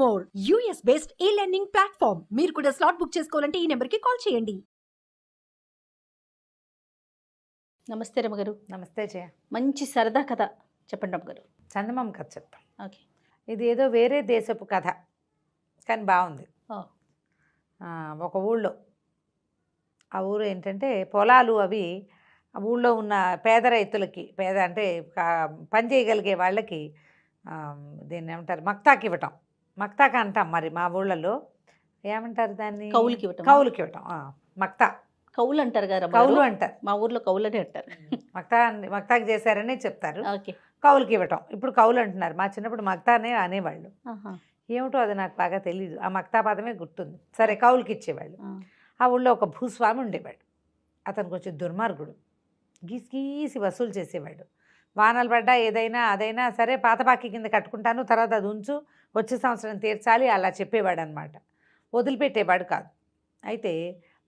More US based ఈ learning platform. మీరు కూడా స్లాట్ బుక్ చేసుకోవాలంటే ఈ నెంబర్కి కాల్ చేయండి. నమస్తే రమ్మగారు. నమస్తే జయ. మంచి సరదా కథ చెప్పండి రమ్మగారు. చందమామ కథ చెప్తాం. ఓకే. ఇది ఏదో వేరే దేశపు కథ కానీ బాగుంది. ఒక ఊళ్ళో, ఆ ఊరు ఏంటంటే పొలాలు అవి ఆ ఊళ్ళో ఉన్న పేద రైతులకి, పేద అంటే పని చేయగలిగే వాళ్ళకి దీన్ని ఏమంటారు, మక్తాకి ఇవ్వటం. మక్తాక అంటాం మరి మా ఊళ్ళలో ఏమంటారు దాన్ని, కౌలుకి ఇవ్వటం. కౌలుకి ఇవ్వటం, మక్తా కౌలు అంటారు కదా, కౌలు అంటారు. మా ఊర్లో కౌలని అంటారు. మక్తాకి చేశారని చెప్తారు. ఓకే. కౌలుకి ఇవ్వటం ఇప్పుడు కౌలు అంటున్నారు. మా చిన్నప్పుడు మక్తానే అనేవాళ్ళు. ఏమిటో అది నాకు బాగా తెలియదు, ఆ మక్తా పదమే గుర్తుంది. సరే, కౌలుకి ఇచ్చేవాళ్ళు. ఆ ఊళ్ళో ఒక భూస్వామి ఉండేవాడు. అతనికి వచ్చి దుర్మార్గుడు, గీసి వసూలు చేసేవాడు. వానలు పడ్డా ఏదైనా అదైనా సరే పాత బాకీ కింద కట్టుకుంటాను, తర్వాత అది ఉంచు, వచ్చే సంవత్సరం తీర్చాలి అలా చెప్పేవాడు అనమాట. వదిలిపెట్టేవాడు కాదు. అయితే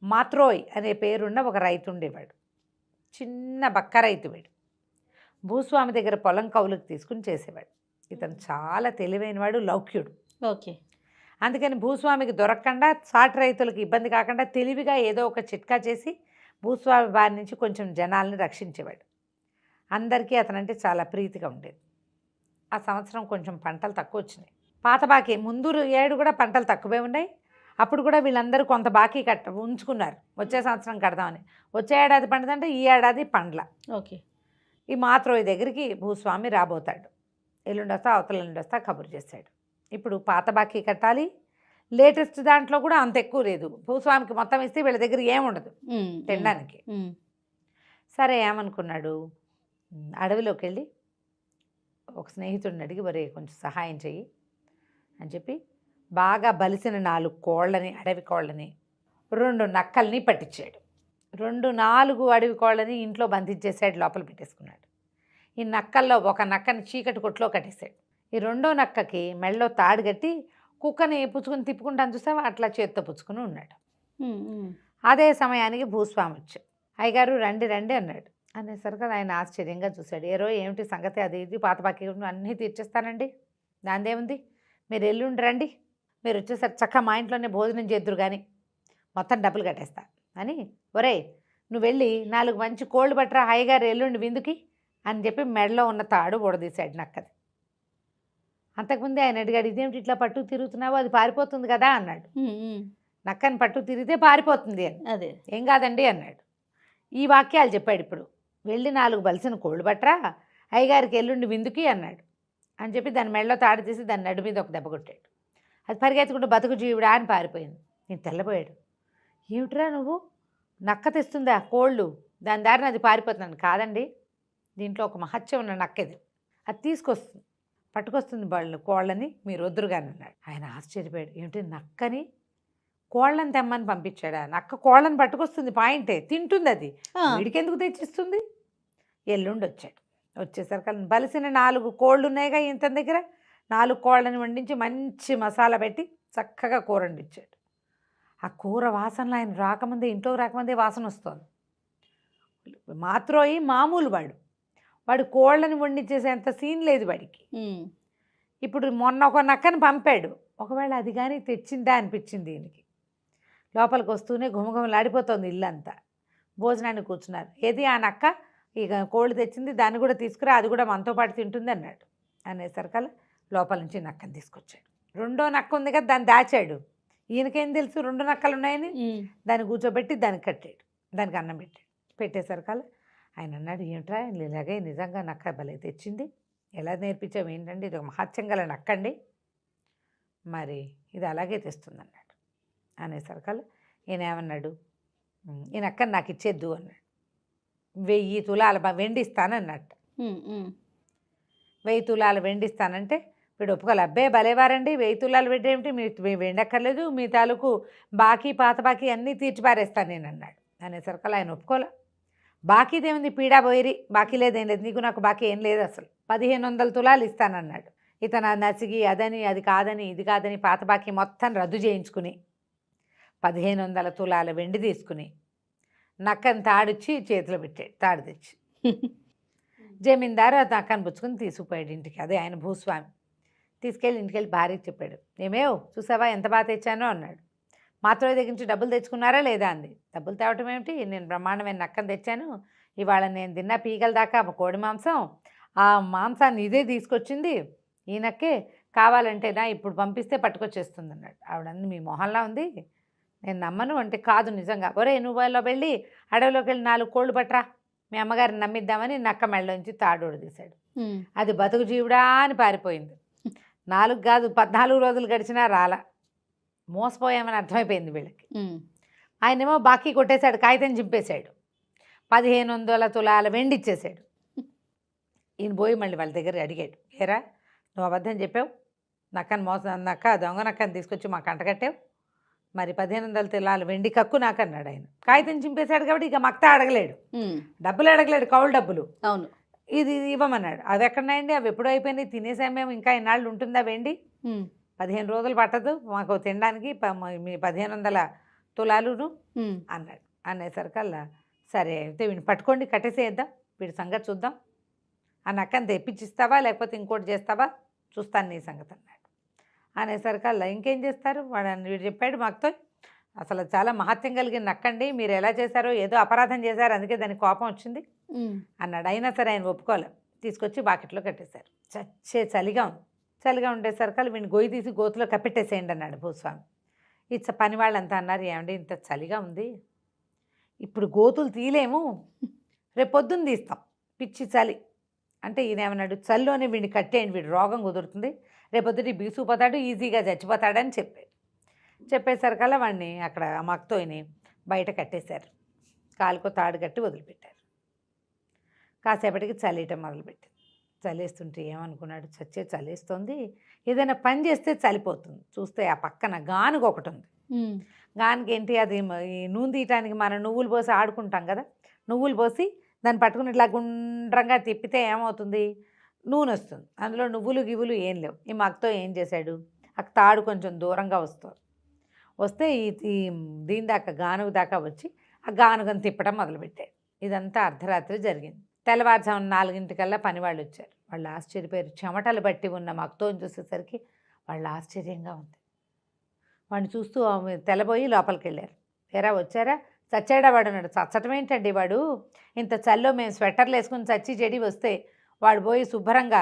మాత్రోయ్ అనే పేరున్న ఒక రైతు ఉండేవాడు. చిన్న బక్క రైతు వీడు. భూస్వామి దగ్గర పొలం కౌలుకి తీసుకుని చేసేవాడు. ఇతను చాలా తెలివైనవాడు, లౌక్యుడు. ఓకే. అందుకని భూస్వామికి దొరకకుండా, సాటి రైతులకు ఇబ్బంది కాకుండా తెలివిగా ఏదో ఒక చిట్కా చేసి భూస్వామి బారి నుంచి కొంచెం జనాల్ని రక్షించేవాడు. అందరికీ అతనంటే చాలా ప్రీతిగా ఉండేది. ఆ సంవత్సరం కొంచెం పంటలు తక్కువ వచ్చినాయి. పాత బాకీ ముందు ఏడు కూడా పంటలు తక్కువే ఉన్నాయి. అప్పుడు కూడా వీళ్ళందరూ కొంత బాకీ ఉంచుకున్నారు, వచ్చే సంవత్సరం కడదామని. వచ్చే ఏడాది పండుదంటే ఈ ఏడాది పండ్ల. ఓకే. ఈ మాత్రోయి దగ్గరికి భూస్వామి రాబోతాడు. ఎల్లుండి వస్తా, అవతల ఎల్లుండి వస్తా కబురు చేశాడు. ఇప్పుడు పాత బాకీ కట్టాలి. లేటెస్ట్ దాంట్లో కూడా అంత ఎక్కువ లేదు. భూస్వామికి మొత్తం ఇస్తే వీళ్ళ దగ్గర ఏముండదు తినడానికి. సరే, ఏమనుకున్నాడు, అడవిలోకి వెళ్ళి ఒక స్నేహితుడిని అడిగి, వరే కొంచెం సహాయం చెయ్యి అని చెప్పి బాగా బలిసిన 4 కోళ్ళని, అడవి కోళ్ళని, 2 నక్కల్ని పట్టించాడు. 4 అడవి కోళ్ళని ఇంట్లో బంధించేసాడు, లోపల పెట్టేసుకున్నాడు. ఈ నక్కల్లో ఒక నక్కని చీకటి కొట్లో కట్టేశాడు. ఈ 2వ నక్కకి మెళ్ళలో తాడు కట్టి కుక్కని పుచ్చుకుని తిప్పుకుంటాను చూసావా, అట్లా చేత్తో పుచ్చుకుని ఉన్నాడు. అదే సమయానికి భూస్వామి వచ్చాడు. అయ్యగారు రండి రండి అన్నాడు. అనేసరికి ఆయన ఆశ్చర్యంగా చూశాడు. ఏమిటి సంగతి, అది ఇది పాత బాకీ అన్నీ తీర్చేస్తానండి, దాందేముంది, మీరు ఎల్లుండి రండి, మీరు వచ్చేసరికి చక్కగా మా ఇంట్లోనే భోజనం చేద్దురు కానీ మొత్తం డబ్బులు కట్టేస్తా అని. ఒరే, నువ్వు వెళ్ళి 4 మంచి కోళ్ళు పట్టరా, హాయిగారు ఎల్లుండి విందుకి అని చెప్పి మెడలో ఉన్న తాడు ఊడదీశాడు నక్కది. అంతకుముందే ఆయన అడిగాడు, ఇదేమిటి ఇట్లా పట్టు తిరుగుతున్నావు, అది పారిపోతుంది కదా అన్నాడు. నక్కని పట్టు తిరిగితే పారిపోతుంది అని. అదే ఏం కాదండి అన్నాడు. ఈ వాక్యాలు చెప్పాడు. ఇప్పుడు వెళ్ళి 4 బలిసిన కోళ్ళు పట్టరా, అయ్యగారికి ఎల్లుండి విందుకి అన్నాడు అని చెప్పి దాని మెడలో తాడు తీసి దాని నడు మీద ఒక దెబ్బ కొట్టాడు. అది పరిగెత్తుకుంటూ బతుకు జీవుడా అని పారిపోయింది. నేను తెల్లబోయాడు. ఏమిట్రా నువ్వు, నక్క తెస్తుందా కోళ్ళు, దాని దారిని అది పారిపోతున్నాను. కాదండి, దీంట్లో ఒక మహత్యం ఉన్న నక్కది, అది తీసుకొస్తుంది, పట్టుకొస్తుంది కోళ్ళని, మీరు వద్దురుగాని అన్నాడు. ఆయన ఆశ్చర్యపోయాడు. ఏమిటి, నక్కని కోళ్ళని తెమ్మని పంపించాడా? నక్క కోళ్ళని పట్టుకొస్తుంది, పాయింటే, తింటుంది, అది వీడికెందుకు తెచ్చిస్తుంది? ఎల్లుండి వచ్చాడు. వచ్చేసరికి బలిసిన 4 కోళ్ళు ఉన్నాయిగా ఇంత దగ్గర, 4 కోళ్ళని వండించి మంచి మసాలా పెట్టి చక్కగా కూర వండించాడు. ఆ కూర వాసనలో ఆయన రాకముందే, ఇంట్లోకి రాకముందే వాసన వస్తుంది. మాత్రోయి మామూలు వాడు కోళ్ళని వండించేసేంత సీన్ లేదు వాడికి. ఇప్పుడు మొన్న ఒక నక్కని పంపాడు, ఒకవేళ అది కానీ తెచ్చిందా అనిపించింది దీనికి. లోపలికి వస్తూనే ఘుమఘుమలాడిపోతుంది ఇల్లంతా. భోజనాన్ని కూర్చున్నారు. ఏది ఆ నక్క, ఇక కోళ్ళు తెచ్చింది, దాన్ని కూడా తీసుకురా, అది కూడా మనతో పాటు తింటుంది అన్నాడు. అనేసరికల్లా లోపల నుంచి నక్కని తీసుకొచ్చాడు. 2వ నక్క ఉంది కదా, దాన్ని దాచాడు. ఈయనకేం తెలుసు 2 నక్కలు ఉన్నాయని. దాన్ని కూర్చోబెట్టి దానికి కట్టాడు, దానికి అన్నం పెట్టాడు. పెట్టేసరికల్లా ఆయన అన్నాడు, ఏమిట్రా ఇలాగే నిజంగా నక్క భలే తెచ్చింది, ఎలా నేర్పించావు ఏంటండి, ఇది ఒక మహత్యం గల నక్కండి, మరి ఇది అలాగే తెస్తుంది అన్నాడు. అనేసరికల్లా ఈయన ఏమన్నాడు, ఈ నక్కని నాకు ఇచ్చేద్దు అన్నాడు. 1000 తులాల వెండి ఇస్తానన్నట్టు. 1000 తులాల వెండి ఇస్తానంటే వీడు ఒప్పుకోలే. అబ్బే భలేవారండి, 1000 తులాలు వెండి ఏమిటి, మీ వెండి అక్కర్లేదు, మీ తాలూకు బాకీ పాత బాకీ అన్నీ తీర్చిపారేస్తాను నేను అన్నాడు. అనేసరికల్లా ఆయన ఒప్పుకోలే. బాకీదేముంది, పీడా పోయిరి, బాకీ లేదేం లేదు, నీకు నాకు బాకీ ఏం లేదు, అసలు 1500 తులాలు ఇస్తానన్నాడు. ఇతను నసిగి అదని అది కాదని ఇది కాదని పాత బాకీ మొత్తం రద్దు చేయించుకుని 1500 తులాల వెండి తీసుకుని నక్కని తాడిచ్చి చేతిలో పెట్టాడు, తాడు తెచ్చి. జమీందారు నక్కని పుచ్చుకుని తీసుకుపోయాడు ఇంటికి. అదే ఆయన భూస్వామి. తీసుకెళ్ళి ఇంటికెళ్ళి భార్యకి చెప్పాడు. ఏమేవ్ చూసావా ఎంత బాగా తెచ్చానో అన్నాడు. మాత్రమే దగ్గర నుంచి డబ్బులు తెచ్చుకున్నారా లేదా అంది. డబ్బులు తేవటం ఏమిటి, నేను బ్రహ్మాండమైన నక్కను తెచ్చాను, ఇవాళ నేను తిన్న పీగల దాకా కోడి మాంసం, ఆ మాంసాన్ని ఇదే తీసుకొచ్చింది ఈ నక్కే, కావాలంటేనా ఇప్పుడు పంపిస్తే పట్టుకొచ్చేస్తుంది అన్నాడు. ఆవిడంది మీ మొహంలా ఉంది, నేను నమ్మను అంటే కాదు నిజంగా. ఒరే నువ్వు అలా వెళ్ళి అడవిలోకి వెళ్ళి 4 కోళ్ళు పట్టరా, మీ అమ్మగారిని నమ్మిద్దామని నక్క మెళ్ళలోంచి తాడోడు తీశాడు. అది బతుకు జీవుడా అని పారిపోయింది. 4 కాదు 14 రోజులు గడిచినా రాలా. మోసపోయామని అర్థమైపోయింది వీళ్ళకి. ఆయనేమో బాకీ కొట్టేశాడు, కాగితం చింపేశాడు, 1500 తులాల వెండి ఇచ్చేశాడు. ఈయన పోయి మళ్ళీ వాళ్ళ దగ్గర అడిగాడు, ఏరా నువ్వు అబద్ధం చెప్పావు, నక్కని నక్క దొంగ నక్కని తీసుకొచ్చి మాకు అంటగట్టావు, మరి 1500 తులాల వెండి కక్కు నాకు అన్నాడు. ఆయన కాగితం చింపేశాడు కాబట్టి ఇక మక్తా అడగలేడు, డబ్బులు అడగలేడు, కౌలు డబ్బులు. అవును, ఇది ఇవ్వమన్నాడు. అవి ఎక్కడున్నాయండి, అవి ఎప్పుడో అయిపోయినాయి, తినేసాం మేము, ఇంకా ఇన్నాళ్ళు ఉంటుందా వెండి, 15 రోజులు పట్టదు మాకు తినడానికి, మీ 1500 తులాలును అన్నాడు. అనేసరికల్లా సరే అయితే వీడిని పట్టుకోండి కట్టేసేద్దాం, వీడి సంగతి చూద్దాం, ఆ నక్కని తెప్పించిస్తావా లేకపోతే ఇంకోటి చేస్తావా చూస్తాను నీ సంగతి అన్నాడు. అనేసరికల్లా ఇంకేం చేస్తారు వాడు వీడు చెప్పాడు మాకుతో, అసలు చాలా మహత్యం కలిగిన నక్కండి, మీరు ఎలా చేశారో ఏదో అపరాధం చేశారు అందుకే దానికి కోపం వచ్చింది అన్నాడు. అయినా సరే ఆయన ఒప్పుకోలేదు, తీసుకొచ్చి బాకెట్లో కట్టేశారు. చలిగా ఉంది, చలిగా ఉండేసరికి వీడిని గొయ్యి తీసి గోతులో కప్పెట్టేసేయండి అన్నాడు భూస్వామి. పని వాళ్ళంతా అన్నారు, ఏమండి ఇంత చలిగా ఉంది, ఇప్పుడు గోతులు తీయలేము, రేపు పొద్దున్న తీస్తాం, పిచ్చి చలి అంటే ఈయన ఏమన్నాడు, చలిలోనే వీడిని కట్టేయండి, వీడు రోగం కుదురుతుంది, రేపొద్దుటి బీసుకుపోతాడు, ఈజీగా చచ్చిపోతాడని చెప్పేసరికల్లా వాడిని అక్కడ మక్తోని బయట కట్టేశారు, కాలుకో తాడు కట్టి వదిలిపెట్టారు. కాసేపటికి చలియటం మొదలుపెట్టింది. చలేస్తుంటే ఏమనుకున్నాడు, చచ్చే చలేస్తుంది, ఏదైనా పని చేస్తే చలిపోతుంది. చూస్తే ఆ పక్కన గానుగ ఒకటి ఉంది. గానుగ ఏంటి, అది ఈ నూనె తీయటానికి మనం నువ్వులు పోసి ఆడుకుంటాం కదా, నువ్వులు పోసి దాన్ని పట్టుకుని ఇట్లా గుండ్రంగా తిప్పితే ఏమవుతుంది, నూనె వస్తుంది. అందులో నువ్వులు గివ్వులు ఏం లేవు. ఈ మగ్తో ఏం చేశాడు, ఆ తాడు కొంచెం దూరంగా వస్తే ఈ దీని దాకా గానుగ దాకా వచ్చి ఆ గానుగను తిప్పడం మొదలుపెట్టాడు. ఇదంతా అర్ధరాత్రి జరిగింది. తెల్లవారుజామున 4 పనివాళ్ళు వచ్చారు. వాళ్ళు ఆశ్చర్యపోయారు. చెమటలు బట్టి ఉన్న మగ్తోని చూసేసరికి వాళ్ళు ఆశ్చర్యంగా ఉంది. వాడిని చూస్తూ తెల్లబోయి లోపలికి వెళ్ళారు. ఎరా వచ్చారా, చచ్చాడా వాడు అన్నాడు. చచ్చటం ఏంటండి, వాడు ఇంత చల్లో మేము స్వెటర్లు వేసుకుని చచ్చి చెడి వస్తే వాడు పోయి శుభ్రంగా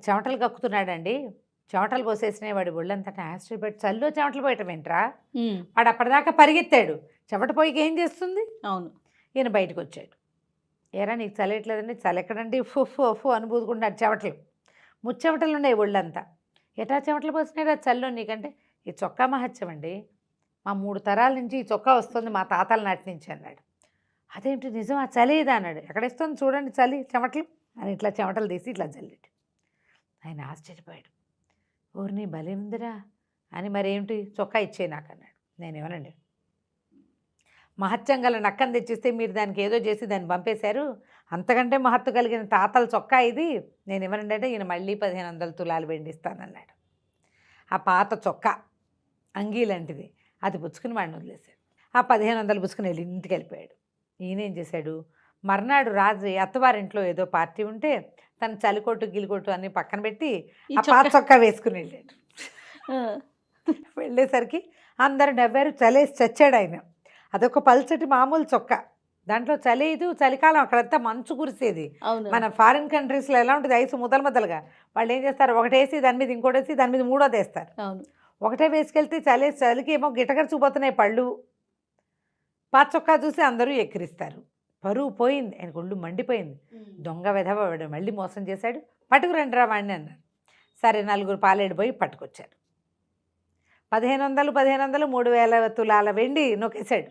చెమటలు కక్కుతున్నాడండి, చెమటలు పోసేసినాయి వాడి ఒళ్ళంతటా. ఆశ్చర్యపడి చల్లో చెమటలు పోయటం ఏంట్రా, వాడు అప్పటిదాకా పరిగెత్తాడు, చెమట పోయికి ఏం చేస్తుంది. అవును, ఈయన బయటకు వచ్చాడు. ఏరా నీకు చల్లట్లేదండి, చల్లెక్కడండి, ఫు అనుభూతుకుంటున్నాడు, చెమటలు ముచ్చెమటలు ఉన్నాయి ఒళ్ళంతా. ఎటా చెమటలు పోసినాడు ఆ చల్లో నీకంటే, ఈ చొక్కా మహత్యం అండి, మా 3 తరాల నుంచి ఈ చొక్కా వస్తుంది మా తాతల నాటి నుంచి అన్నాడు. అదేంటి నిజం, ఆ చలి ఇదా అన్నాడు. ఎక్కడేస్తుంది చూడండి చలి చెమటలు అని ఇట్లా చెమటలు తీసి ఇట్లా చల్లాడు. ఆయన ఆశ్చర్యపోయాడు. ఊరిని బలి ఉందిరా అని, మరేమిటి చొక్కా ఇచ్చే నాకు అన్నాడు. నేనేమనండి, మహత్యం గల నక్కను తెచ్చిస్తే మీరు దానికి ఏదో చేసి దాన్ని పంపేశారు, అంతకంటే మహత్తు కలిగిన తాతల చొక్కా ఇది, నేను ఏమనండి అంటే ఈయన మళ్ళీ 1500 తులాలు వెండిస్తానన్నాడు. ఆ పాత చొక్కా అంగీ లాంటిది అది పుచ్చుకుని వాడిని వదిలేశాడు. ఆ 1500 పుచ్చుకుని వెళ్ళి ఇంటికి వెళ్ళిపోయాడు. ఈయనేం చేశాడు, మర్నాడు రాత్రి అత్తవారింట్లో ఏదో పార్టీ ఉంటే తన చలికోటు గిలికోటు అన్నీ పక్కన పెట్టి ఆ పాత చొక్కా వేసుకుని వెళ్ళాడు. వెళ్ళేసరికి అందరు నవ్వారు, చలేసి చచ్చాడు ఆయన. అదొక పల్చటి మామూలు చొక్కా, దాంట్లో చలేదు, చలికాలం అక్కడంతా మంచు కురిసేది. మన ఫారిన్ కంట్రీస్లో ఎలా ఉంటుంది, ఐసు ముద్దలుగా వాళ్ళు ఏం చేస్తారు, ఒకటేసి దాని మీద ఇంకోటేసి దాని మీద మూడోది వేస్తారు. ఒకటే వేసుకెళ్తే చలికి ఏమో గిటగరిచిపోతున్నాయి పళ్ళు. పాత చొక్కా చూసి అందరూ ఎక్కిరిస్తారు. పరువు పోయింది, ఆయనకు ఒళ్ళు మండిపోయింది. దొంగ వెధవ వాడు మళ్ళీ మోసం చేశాడు, పట్టుకురండిరా వాడిని అన్నారు. సరే 4 పాలేడు పోయి పట్టుకొచ్చారు. 1500 3000 తులాల వెండి నొక్కేశాడు.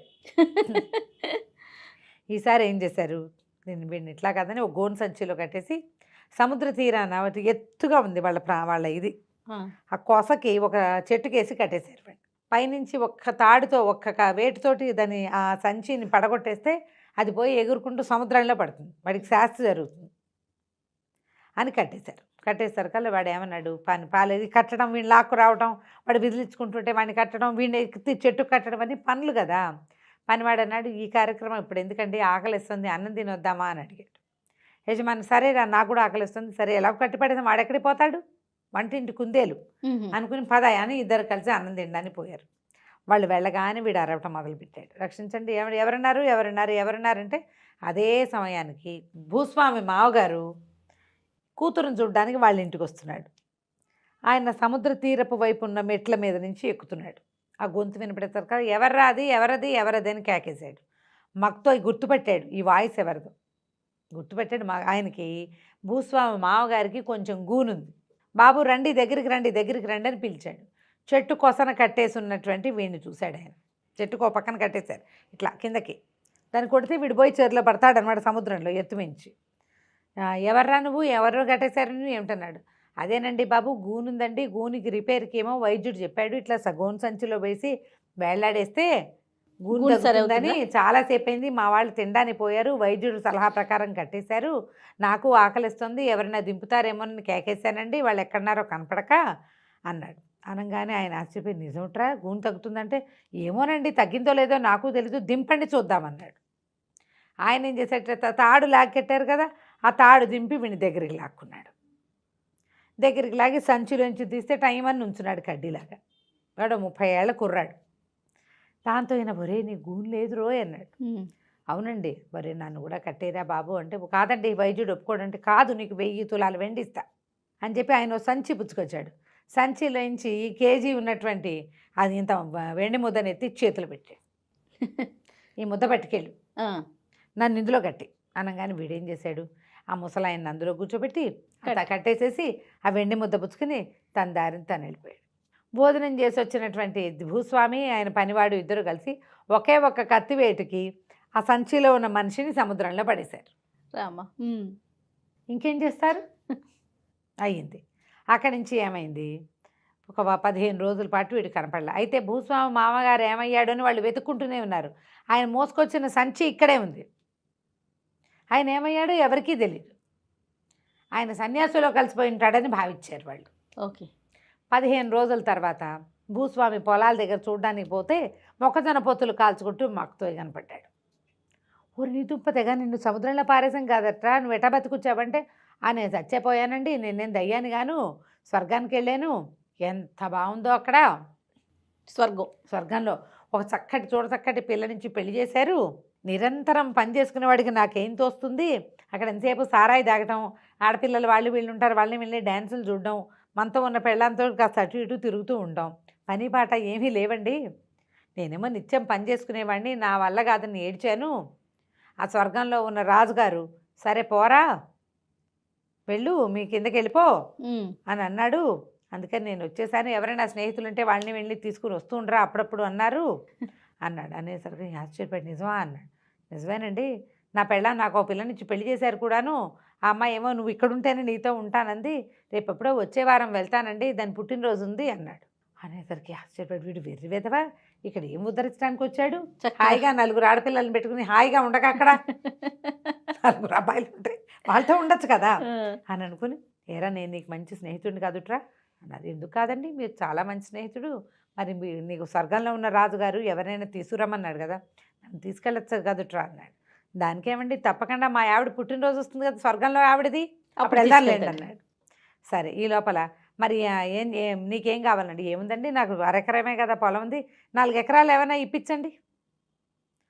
ఈసారి ఏం చేశారు, నేను వీడిని ఇట్లా కాదని ఒక గోను సంచిలో కట్టేసి సముద్ర తీరాన ఎత్తుగా ఉంది వాళ్ళ ఇది, ఆ కొసకి ఒక చెట్టుకేసి కట్టేశారు. పైనుంచి ఒక్క తాడుతో ఒక్క వేటితోటి దాన్ని ఆ సంచిని పడగొట్టేస్తే అది పోయి ఎగురుకుంటూ సముద్రంలో పడుతుంది, వాడికి శాస్త్రి జరుగుతుంది అని కట్టేశారు. కట్టేసరికల్లా వాడు ఏమన్నాడు, పాలేది కట్టడం, వీడిని లాక్కు రావడం, వాడు విదిలించుకుంటుంటే వాడిని కట్టడం, వీడిని ఎత్తి చెట్టు కట్టడం అని పనులు కదా. పనివాడు అన్నాడు, ఈ కార్యక్రమం ఇప్పుడు ఎందుకండి, ఆకలిస్తుంది, అన్నం తినొద్దామా అని అడిగాడు. యజమాని సరే నాకు కూడా ఆకలిస్తుంది, సరే ఎలా కట్టిపడేది, వాడెక్కడికి పోతాడు, వంటింటి కుందేలు అనుకుని పదాయ అని ఇద్దరు కలిసి అన్నం తినడానికి పోయారు. వాళ్ళు వెళ్ళగానే వీడు అరవటం మొదలుపెట్టాడు. రక్షించండి, ఎవరన్నారు ఎవరన్నారు ఎవరన్నారంటే అదే సమయానికి భూస్వామి మావగారు కూతురుని చూడడానికి వాళ్ళ ఇంటికి వస్తున్నాడు. ఆయన సముద్ర తీరపు వైపు ఉన్న మెట్ల మీద నుంచి ఎక్కుతున్నాడు. ఆ గొంతు వినపడేసరికి కదా, ఎవర్రా అది ఎవరది ఎవరది అని కేకేశాడు. మక్తో గుర్తుపెట్టాడు ఈ వాయిస్ ఎవరిదో గుర్తుపెట్టాడు. ఆయనకి భూస్వామి మావగారికి కొంచెం గూనుంది. బాబు రండి దగ్గరికి రండి అని పిలిచాడు. చెట్టు కొసన కట్టేసి ఉన్నటువంటి వీడిని చూశాడు ఆయన. చెట్టుకు ఒక పక్కన కట్టేశారు ఇట్లా కిందకి. దాన్ని కొడితే వీడు పోయి చెరులో పడతాడనమాట సముద్రంలో ఎత్తుమించి. ఎవర్రా నువ్వు ఎవరో కట్టేశారు నువ్వు ఏమిటన్నాడు. అదేనండి బాబు గూనుందండి, గూనికి రిపేర్కి ఏమో వైద్యుడు చెప్పాడు, ఇట్లా గోను సంచిలో వేసి వేళ్లాడేస్తే గూను తగ్గుతుందని చాలాసేపు అయింది, మా వాళ్ళు తినడానికి పోయారు, వైద్యుడు సలహా ప్రకారం కట్టేశారు, నాకు ఆకలిస్తుంది ఎవరైనా దింపుతారేమోనని కేకేశానండి, వాళ్ళు ఎక్కడున్నారో కనపడక అన్నాడు. అనగానే ఆయన ఆశ్చర్యపోయి నిజంట్రా గూను తగ్గుతుందంటే ఏమోనండి తగ్గిందో లేదో నాకు తెలీదు, దింపండి చూద్దామన్నాడు. ఆయన ఏం చేసేట తాడు లాక్కెట్టారు కదా, ఆ తాడు దింపి వీడిని దగ్గరికి లాక్కున్నాడు. దగ్గరికి లాగి సంచిలోంచి తీస్తే టైం అని ఉంచున్నాడు కడ్డీలాగా. వాడు 30 ఏళ్ల కుర్రాడు. దాంతో ఈయన ఒరే నీ గూను లేదు రోయ్ అన్నాడు. అవునండి మరి నన్ను కూడా కట్టేరా బాబు అంటే కాదండి వైద్యుడు ఒప్పుకోడంటే కాదు నీకు 1000 తులాలు వెండిస్తా అని చెప్పి ఆయన సంచి పుచ్చుకొచ్చాడు. సంచిలోంచి కేజీ ఉన్నటువంటి అది ఇంత వెండి ముద్దని ఎత్తి చేతులు పెట్టాడు. ఈ ముద్ద పట్టుకెళ్ళు నన్ను ఇందులో కట్టి అనగానే వీడేం చేశాడు, ఆ ముసలాయన్ని అందులో కూర్చోబెట్టి అట్లా కట్టేసేసి ఆ వెండి ముద్ద పుచ్చుకుని తన దారిని తను వెళ్ళిపోయాడు. భోజనం చేసి వచ్చినటువంటి భూస్వామి ఆయన పనివాడు ఇద్దరు కలిసి ఒకే ఒక్క కత్తివేటుకి ఆ సంచిలో ఉన్న మనిషిని సముద్రంలో పడేశారు. రామా ఇంకేం చేస్తారు అయ్యింది. అక్కడి నుంచి ఏమైంది, ఒక 15 రోజుల పాటు వీడు కనపడలే. అయితే భూస్వామి మామగారు ఏమయ్యాడు అని వాళ్ళు వెతుక్కుంటూనే ఉన్నారు. ఆయన మోసుకొచ్చిన సంచి ఇక్కడే ఉంది. ఆయన ఏమయ్యాడో ఎవరికీ తెలియదు. ఆయన సన్యాసులో కలిసిపోయి ఉంటాడని భావించారు వాళ్ళు. ఓకే. 15 రోజుల తర్వాత భూస్వామి పొలాల దగ్గర చూడడానికి పోతే మొక్కజొన్న పొత్తులు కాల్చుకుంటూ మక్కుతో కనపడ్డాడు. ఊరి నీ దుంపతేగా నిన్ను సముద్రంలో పారేసాం కాదట్రా, నువ్వు ఎటా బతుకొచ్చావంటే నేను చచ్చిపోయానండి, నేనేం దయ్యాను గాను స్వర్గానికి వెళ్ళాను, ఎంత బాగుందో అక్కడ స్వర్గంలో ఒక చక్కటి చక్కటి పిల్ల నుంచి పెళ్లి చేశారు, నిరంతరం పని చేసుకునేవాడికి నాకేం తోస్తుంది, అక్కడ ఎంతసేపు సారాయి తాగటం, ఆడపిల్లలు వాళ్ళు వీళ్ళు ఉంటారు వాళ్ళని వెళ్ళి డ్యాన్సులు చూడడం, మనతో ఉన్న పెళ్ళంతో కాస్త అటు ఇటు తిరుగుతూ ఉంటాం, పని పాట ఏమీ లేవండి, నేనేమో నిత్యం పని చేసుకునేవాడిని, నా వల్ల కాదని ఏడ్చాను. ఆ స్వర్గంలో ఉన్న రాజుగారు సరే పోరా వెళ్ళు మీ కిందకి వెళ్ళిపో అని అన్నాడు. అందుకని నేను వచ్చేసాను, ఎవరైనా స్నేహితులు ఉంటే వాళ్ళని వెళ్ళి తీసుకుని వస్తుండ్రా అప్పుడప్పుడు అన్నారు అన్నాడు. అనేసరికి ఆశ్చర్యపడి నిజమా అన్నాడు. నిజమేనండి, నా పెళ్ళాం నాకు ఒక పిల్లనిచ్చి పెళ్లి చేశారు కూడాను, ఆ అమ్మాయి ఏమో నువ్వు ఇక్కడ ఉంటేనే నీతో ఉంటానంది, రేపు ఎప్పుడో వచ్చే వారం వెళ్తానండి, దాని పుట్టినరోజు ఉంది అన్నాడు. అనేసరికి ఆశ్చర్యపడి వీడు వెర్రి వెదవా ఇక్కడ ఏం ఉద్ధరించడానికి వచ్చాడు, హాయిగా 4 ఆడపిల్లలను పెట్టుకుని హాయిగా ఉండక అక్కడ 4 అబ్బాయిలు ఉంటే వాళ్ళతో ఉండొచ్చు కదా అని అనుకుని, ఏరా నేను నీకు మంచి స్నేహితుడిని కాదుట్రా అన్నది. ఎందుకు కాదండి మీరు చాలా మంచి స్నేహితుడు, మరి నీకు స్వర్గంలో ఉన్న రాజుగారు ఎవరైనా తీసుకురమ్మన్నాడు కదా, నన్ను తీసుకెళ్ళచ్చు కదుట్రా అన్నాడు. దానికేమండి తప్పకుండా మా ఆవిడ పుట్టినరోజు వస్తుంది కదా స్వర్గంలో ఆవిడది, అప్పుడు వెళ్దాంలేండి అన్నాడు. సరే ఈ లోపల మరి నీకేం కావాలండి, ఏముందండి నాకు 1 ఎకరమే కదా పొలం ఉంది, 4 ఎకరాలు ఏమైనా ఇప్పించండి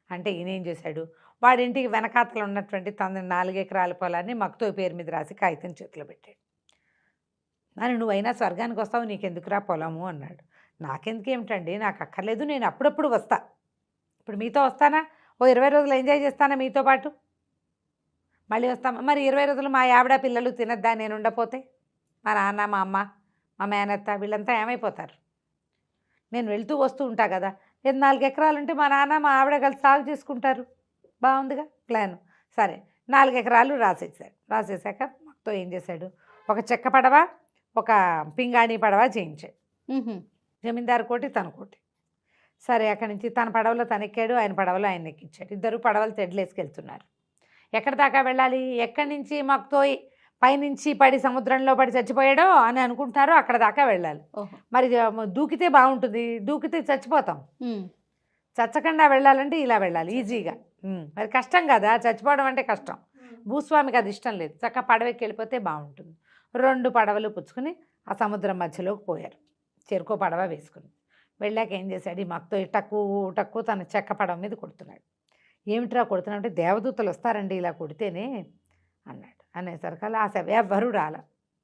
అంటే ఈయన ఏం చేశాడు, వాడింటికి వెనకాతలు ఉన్నటువంటి తన 4 ఎకరాల పొలాన్ని మక్తో పేరు మీద రాసి కాగితం చేతిలో పెట్టాడు. అని నువ్వైనా స్వర్గానికి వస్తావు నీకెందుకురా పొలము అన్నాడు. నాకెందుకు ఏమిటండి, నాకు అక్కర్లేదు, నేను అప్పుడప్పుడు వస్తా, ఇప్పుడు మీతో వస్తానా, ఓ 20 రోజులు ఎంజాయ్ చేస్తానా మీతో పాటు, మళ్ళీ వస్తామా, మరి 20 రోజులు మా ఆవిడ పిల్లలు తినద్దా నేను ఉండపోతే, మా నాన్న మా అమ్మ మా మేనత్త వీళ్ళంతా ఏమైపోతారు, నేను వెళ్తూ వస్తూ ఉంటా కదా, లేదు 4 ఎకరాలు ఉంటే మా నాన్న మా ఆవిడ కలిసి సాగు చేసుకుంటారు, బాగుందిగా ప్లాను. సరే 4 ఎకరాలు రాసేసాక మాతో ఏం చేశాడు, ఒక చెక్క పడవ ఒక పింగాణి పడవ చేయించాడు. జమీందారు కోటి తన కోటి. సరే అక్కడి నుంచి తన పడవలో తనెక్కాడు, ఆయన పడవలో ఆయన ఎక్కించాడు. ఇద్దరు పడవలు తెడ్లేసుకెళ్తున్నారు. ఎక్కడి దాకా వెళ్ళాలి, ఎక్కడి నుంచి మాకుతో పైనుంచి పడి సముద్రంలో పడి చచ్చిపోయాడో అని అనుకుంటున్నారో అక్కడ దాకా వెళ్ళాలి. మరి దూకితే బాగుంటుంది, దూకితే చచ్చిపోతాం, చచ్చకుండా వెళ్ళాలంటే ఇలా వెళ్ళాలి ఈజీగా. మరి కష్టం కదా, చచ్చిపోవడం అంటే కష్టం. భూస్వామికి అది ఇష్టం లేదు, చక్కగా పడవెక్కి వెళ్ళిపోతే బాగుంటుంది. 2 పడవలు పుచ్చుకుని ఆ సముద్రం మధ్యలోకి పోయారు. చెరుకో పడవ వేసుకుని వెళ్ళాక ఏం చేశాడు, ఈ మక్తో టక్కు టక్కు తన చెక్క పడవ మీద కొడుతున్నాడు. ఏమిట్రా కొడుతున్నాడు అంటే, దేవదూతలు వస్తారండి ఇలా కొడితేనే అన్నాడు. అనేసరికల్లా ఆ ఎవ్వరూ రాల.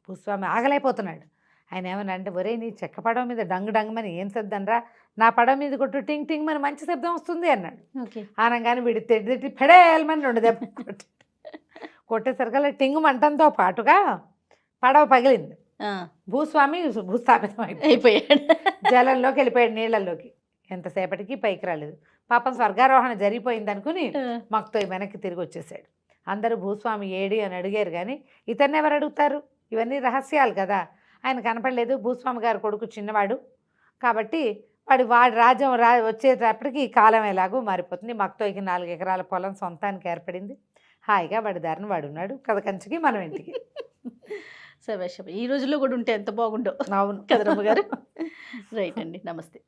భూస్వామి ఆగలేకపోతున్నాడు. ఆయన ఏమన్నా అంటే, ఒరే నీ చెక్క పడవ మీద డంగ్ డంగమని ఏం శబ్దంరా, నా పడవ మీద కొట్టు టింగ్ టింగ్ అని మంచి శబ్దం వస్తుంది అన్నాడు. ఓకే. అనగానే వీడి తెడ్డి పెడేయాలమని 2 దెబ్బ కొట్టేసరికల్లా టింగ్ మంటంతో పాటుగా పడవ పగిలింది. భూస్వామి భూస్థాపితం అయిపోయాడు. జలంలోకి వెళ్ళిపోయాడు, నీళ్ళల్లోకి. ఎంతసేపటికి పైకి రాలేదు. పాపం స్వర్గారోహణ జరిగిపోయింది అనుకుని మక్తో వెనక్కి తిరిగి వచ్చేసాడు. అందరూ భూస్వామి ఏడి అని అడిగారు, కానీ ఇతన్ని ఎవరు అడుగుతారు, ఇవన్నీ రహస్యాలు కదా. ఆయన కనపడలేదు. భూస్వామి గారు కొడుకు చిన్నవాడు కాబట్టి వాడి రాజ్యం వచ్చేటప్పటికి ఈ కాలం ఎలాగో మారిపోతుంది. మక్తోకి 4 ఎకరాల పొలం సొంతానికి ఏర్పడింది. హాయిగా వాడి దారిని వాడు ఉన్నాడు. కథ కంచికి మనం ఇంటికి. శభాష్. ఈ రోజుల్లో కూడా ఉంటే ఎంత బాగుండో. అవును కదా రమ్మగారు. రైట్ అండి, నమస్తే.